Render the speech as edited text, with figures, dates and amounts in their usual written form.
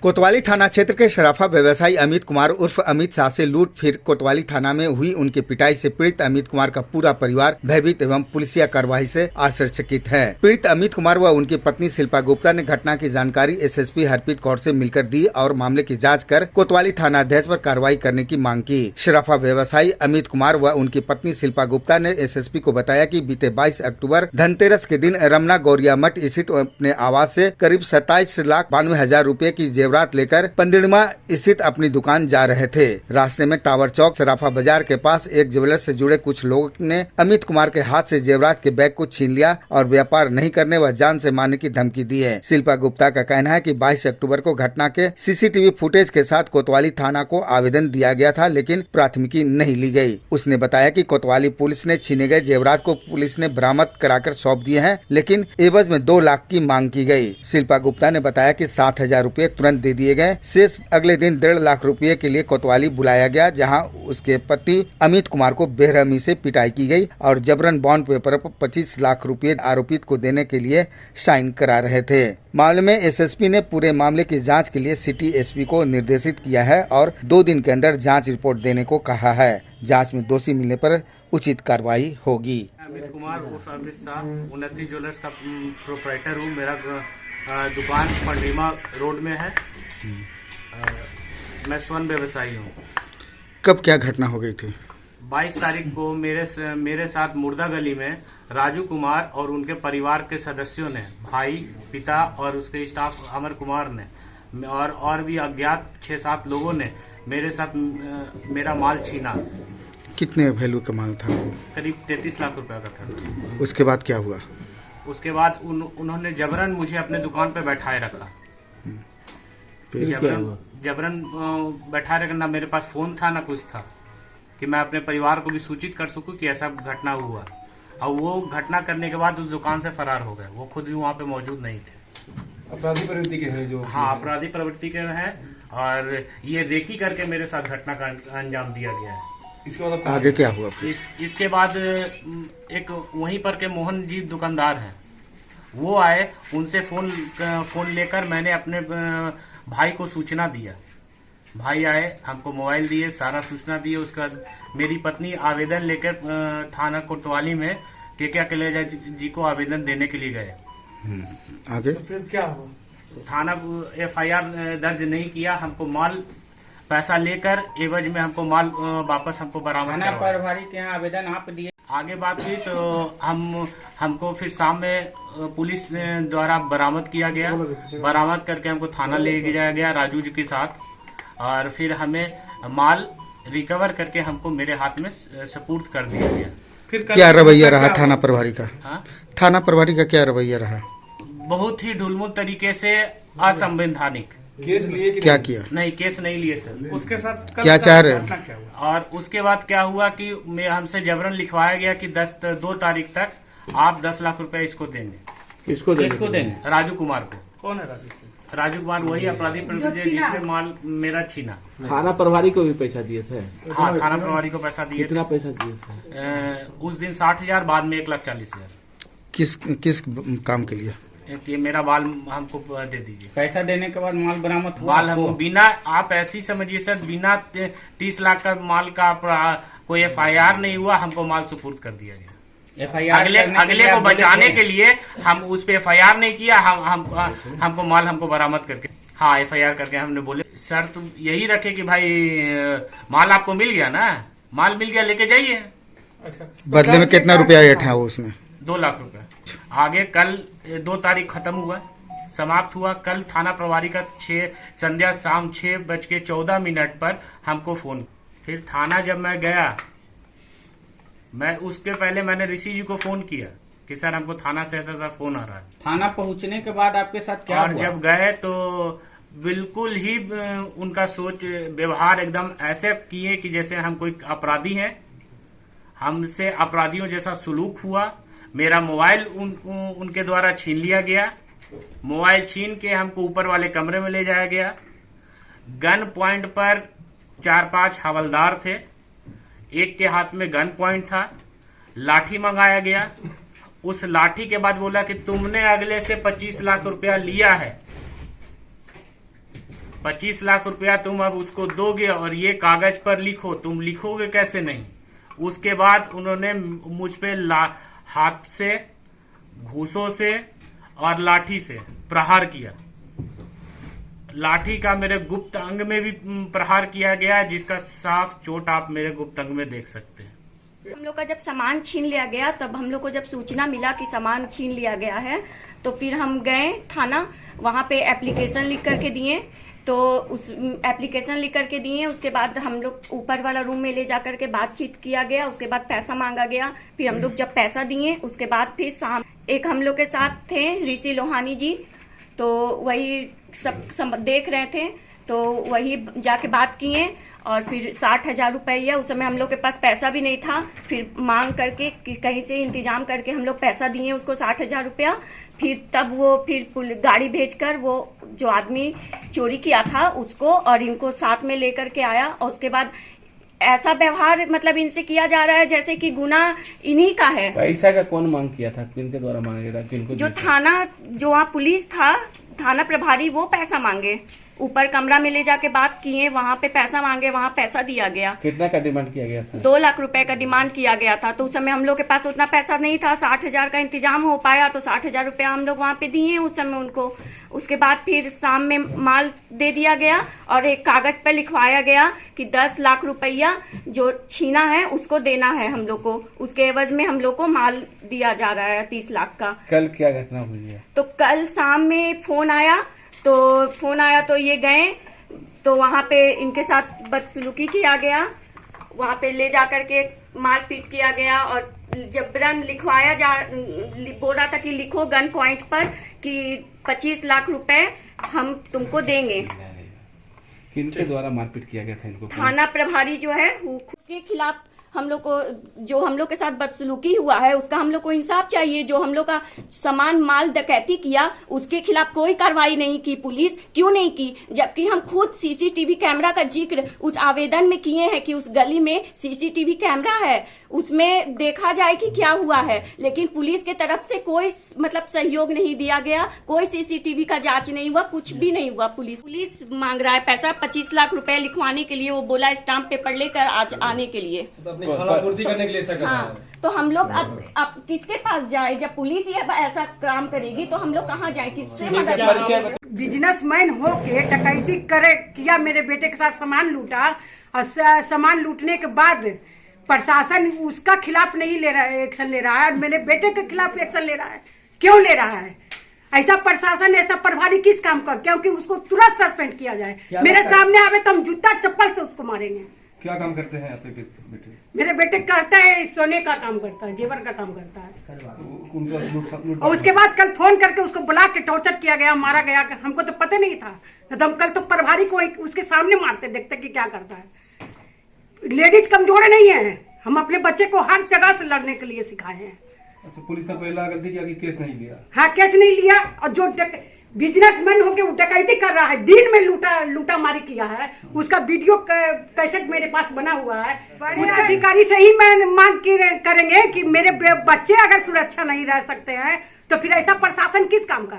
कोतवाली थाना क्षेत्र के शराफा व्यवसायी अमित कुमार उर्फ अमित शाह से लूट फिर कोतवाली थाना में हुई उनकी पिटाई से पीड़ित अमित कुमार का पूरा परिवार भयभीत एवं पुलिसिया कार्रवाई से आश्चर्यचकित है। पीड़ित अमित कुमार व उनकी पत्नी शिल्पा गुप्ता ने घटना की जानकारी एसएसपी हरप्रीत कौर से मिलकर दी और मामले की जाँच कर कोतवाली थाना अध्यक्ष पर कार्रवाई करने की मांग की। शराफा व्यवसायी अमित कुमार व उनकी पत्नी शिल्पा गुप्ता ने एसएसपी को बताया कि बीते 22 अक्टूबर धनतेरस के दिन रमना गौरिया मठ स्थित अपने आवास से करीब 27,92,000 रुपए की जेवरात लेकर पंदिड़मा स्थित अपनी दुकान जा रहे थे। रास्ते में टावर चौक सराफा बाजार के पास एक ज्वेलर्स से जुड़े कुछ लोगों ने अमित कुमार के हाथ से जेवरात के बैग को छीन लिया और व्यापार नहीं करने व जान से मारने की धमकी दी है। शिल्पा गुप्ता का कहना है कि 22 अक्टूबर को घटना के सीसीटीवी फुटेज के साथ कोतवाली थाना को आवेदन दिया गया था, लेकिन प्राथमिकी नहीं ली गई। उसने बताया कि कोतवाली पुलिस ने छीने गए जेवरात को पुलिस ने बरामद कराकर सौंप दिए हैं, लेकिन एवज में 2 लाख की मांग की गई। शिल्पा गुप्ता ने बताया कि 60,000 रुपए तुरंत दे दिए गए। शेष अगले दिन 1.5 लाख रुपए के लिए कोतवाली बुलाया गया, जहां उसके पति अमित कुमार को बेरहमी से पिटाई की गई और जबरन बॉन्ड पेपर पर 25 लाख रुपए आरोपित को देने के लिए साइन करा रहे थे। मामले में एसएसपी ने पूरे मामले की जांच के लिए सिटी एसपी को निर्देशित किया है और 2 दिन के अंदर जांच रिपोर्ट देने को कहा है। जांच में दोषी मिलने पर उचित कार्रवाई होगी। अमित कुमार उर्फ अमित शाह, उन्नति ज्वेलर्स का प्रोप्राइटर हूँ। मेरा दुकान पंडिमा रोड में है। मैं स्वर्ण व्यवसायी हूँ। कब क्या घटना हो गई थी? 22 तारीख को मेरे साथ मुर्दा गली में राजू कुमार और उनके परिवार के सदस्यों ने, भाई, पिता और उसके स्टाफ अमर कुमार ने और भी अज्ञात 6-7 लोगों ने मेरे साथ मेरा माल छीना। कितने वैल्यू का माल था? करीब 33 लाख रुपए का था। उसके बाद क्या हुआ? उसके बाद उन्होंने जबरन मुझे अपने दुकान पे बैठाए रखा। जबरन बैठाए रखा। ना मेरे पास फोन था ना कुछ था कि मैं अपने परिवार को भी सूचित कर सकूं कि ऐसा घटना हुआ। और वो घटना करने के बाद उस दुकान से फरार हो गए। वो खुद भी वहाँ पे मौजूद नहीं थे। अपराधी प्रवृत्ति के हैं जो? हाँ, अपराधी प्रवृत्ति के हैं और ये रेकी करके मेरे साथ घटना का अंजाम दिया गया है। इसके बाद आगे क्या हुआ? इसके बाद एक वहीं पर के मोहन जी दुकानदार हैं, वो आए। उनसे फोन लेकर मैंने अपने भाई को सूचना दिया। भाई आए, हमको मोबाइल दिए, सारा सूचना दिए। उसके बाद मेरी पत्नी आवेदन लेकर थाना कोतवाली में केके कलेजा जी को आवेदन देने के लिए गए। आगे तो फिर क्या हुआ? थाना FIR दर्ज नहीं किया। हमको माल पैसा लेकर एवज में हमको माल वापस हमको बरामद थाना प्रभारी के यहाँ आवेदन आप दिए। आगे बात हुई तो हमको फिर शाम में पुलिस द्वारा बरामद किया गया। बरामद करके हमको थाना ले जाया गया राजू जी के साथ और फिर हमें माल रिकवर करके हमको मेरे हाथ में सपुर्द कर दिया गया। फिर क्या रवैया रहा थाना प्रभारी का? हाँ? थाना प्रभारी का क्या रवैया रहा? बहुत ही ढुलमुल तरीके से असंवैधानिक। केस लिए कि क्या किया? नहीं, केस नहीं लिए सर। उसके साथ क्या चाह रहे? और उसके बाद क्या हुआ कि हमसे जबरन लिखवाया गया कि 2 तारीख तक आप 10 लाख रुपए इसको देंगे। किसको देंगे? राजू कुमार को। कौन है राजू? राजू कुमार वही अपराधी प्रवृत्ति जिसने माल मेरा छीना। थाना प्रभारी को भी पैसा दिए थे? हाँ, थाना प्रभारी को पैसा दिए। कितना पैसा दिए थे? उस दिन 60,000, बाद में 1,40,000। किस काम के लिए? कि मेरा बाल हमको दे दीजिए। पैसा देने के बाद माल बरामद हुआ? माल हमको बिना, आप ऐसी समझिए सर, बिना 30 लाख का माल का कोई FIR नहीं हुआ, हमको माल सुपुर्द कर दिया गया। अगले को बचाने के लिए हम उस पे FIR नहीं किया। हमको माल हमको बरामद करके, हाँ, FIR करके हमने बोले सर तुम यही रखे कि भाई माल आपको मिल गया ना, माल मिल गया, लेके जाइए। अच्छा, बदले में कितना रुपया ऐठा वो उसने? 2 लाख रुपए। आगे कल 2 तारीख खत्म हुआ, समाप्त हुआ। कल थाना प्रभारी का संध्या शाम 6:14 पर हमको फोन। फिर थाना जब मैं गया, मैं उसके पहले मैंने ऋषि जी को फोन किया कि सर हमको थाना से ऐसा फोन आ रहा है। थाना पहुंचने के बाद आपके साथ क्या और हुआ? जब गए तो बिल्कुल ही उनका सोच व्यवहार एकदम ऐसे किए कि जैसे हम कोई अपराधी हैं। हमसे अपराधियों जैसा सुलूक हुआ। मेरा मोबाइल उनके द्वारा छीन लिया गया। मोबाइल छीन के हमको ऊपर वाले कमरे में ले जाया गया। गन पॉइंट पर 4-5 हवलदार थे। एक के हाथ में गन पॉइंट था। लाठी मंगाया गया। उस लाठी के बाद बोला कि तुमने अगले से 25 लाख रुपया लिया है। 25 लाख रुपया तुम अब उसको दोगे और ये कागज पर लिखो, तुम लिखोगे कैसे नहीं। उसके बाद उन्होंने मुझ पे हाथ से, घूसों से और लाठी से प्रहार किया। लाठी का मेरे गुप्त अंग में भी प्रहार किया गया, जिसका साफ चोट आप मेरे गुप्त अंग में देख सकते हैं। हम लोग का जब सामान छीन लिया गया, तब हम लोग को जब सूचना मिला कि सामान छीन लिया गया है, तो फिर हम गए थाना, वहां पे एप्लीकेशन लिख करके दिए। तो उस एप्लीकेशन लिख करके दिए, उसके बाद हम लोग ऊपर वाला रूम में ले जाकर के बातचीत किया गया। उसके बाद पैसा मांगा गया। फिर हम लोग जब पैसा दिए, उसके बाद फिर शाम एक हम लोग के साथ थे ऋषि लोहानी जी, तो वही सब देख रहे थे, तो वही जाके बात किए और फिर 60,000 रुपया, उस समय हम लोग के पास पैसा भी नहीं था। फिर मांग करके कहीं से इंतजाम करके हम लोग पैसा दिए उसको 60,000 रुपया। फिर तब वो फिर गाड़ी भेजकर वो जो आदमी चोरी किया था उसको और इनको साथ में लेकर के आया। और उसके बाद ऐसा व्यवहार मतलब इनसे किया जा रहा है जैसे कि गुनाह इन्हीं का है। पैसा का कौन मांग किया था, किनके द्वारा मांगा गया था, किनको? जो थाना, जो वहाँ पुलिस था, थाना प्रभारी, वो पैसा मांगे। ऊपर कमरा में ले जाके बात किए, वहाँ पे पैसा मांगे, वहाँ पैसा दिया गया। कितना का डिमांड किया गया था? 2 लाख रुपए का डिमांड किया गया था। तो उस समय हम लोग के पास उतना पैसा नहीं था, 60,000 का इंतजाम हो पाया, तो 60,000 रुपया हम लोग वहाँ पे दिए उस समय उनको। उसके बाद फिर शाम में माल दे दिया गया और एक कागज पे लिखवाया गया कि 10 लाख रुपया जो छीना है उसको देना है हम लोग को। उसके एवज में हम लोग को माल दिया जा रहा है 30 लाख का। कल क्या घटना हुई है? तो कल शाम में फोन आया तो ये गए, तो वहाँ पे इनके साथ बदसलूकी किया गया। वहाँ पे ले जाकर के मारपीट किया गया और जबरन बोल रहा था कि लिखो गन पॉइंट पर कि 25 लाख रुपए हम तुमको देंगे। किनके द्वारा मारपीट किया गया था इनको? थाना प्रभारी जो है उसके खिलाफ हम लोग को, जो हम लोग के साथ बदसलूकी हुआ है उसका हम लोग को इंसाफ चाहिए। जो हम लोग का सामान माल डकैती किया उसके खिलाफ कोई कार्रवाई नहीं की पुलिस, क्यों नहीं की? जबकि हम खुद सीसीटीवी कैमरा का जिक्र उस आवेदन में किए हैं कि उस गली में सीसीटीवी कैमरा है, उसमें देखा जाए कि क्या हुआ है। लेकिन पुलिस के तरफ से कोई मतलब सहयोग नहीं दिया गया, कोई सीसीटीवी का जांच नहीं हुआ, कुछ भी नहीं हुआ। पुलिस मांग रहा है पैसा 25 लाख रुपए लिखवाने के लिए। वो बोला स्टाम्प पेपर लेकर आज आने के लिए, अपनी खानापूर्ति करने के लिए ऐसा कर रहा है। हाँ, तो हम लोग अब किसके पास जाए? जब पुलिस ये ऐसा काम करेगी तो हम लोग कहाँ जाए, किससे मदद मांगे? बिजनेसमैन हो के डकैती किया, मेरे बेटे के साथ सामान लूटा और सामान लूटने के बाद प्रशासन उसका खिलाफ नहीं ले रहा है, एक्शन ले रहा है, और मेरे बेटे के खिलाफ एक्शन ले रहा है। क्यों ले रहा है? ऐसा प्रशासन, ऐसा प्रभारी किस काम का? क्योंकि उसको तुरंत सस्पेंड किया जाए। मेरे सामने आवे तो हम जूता चप्पल से उसको मारेंगे। क्या काम करते हैं आपके बेटे? मेरे बेटे करता है सोने का काम करता है, जेवर का काम करता है। और उसके बाद कल फोन करके उसको बुला के टॉर्चर किया गया, मारा गया। हमको तो पता नहीं था, तो हम कल तो प्रभारी को उसके सामने मारते, देखते कि क्या करता है। लेडीज कमजोर नहीं है, हम अपने बच्चे को हर जगह से लड़ने के लिए सिखाए हैं। अच्छा, पुलिस ने पहला गलती किया कि केस नहीं लिया? हाँ, केस नहीं लिया। और जो बिजनेसमैन होके डकैती कर रहा है, दिन में लूटा मारी किया है, उसका वीडियो कैसेट मेरे पास बना हुआ है। उसके अधिकारी से ही मैं मांग करेंगे कि मेरे बच्चे अगर सुरक्षा नहीं रह सकते हैं तो फिर ऐसा प्रशासन किस काम का?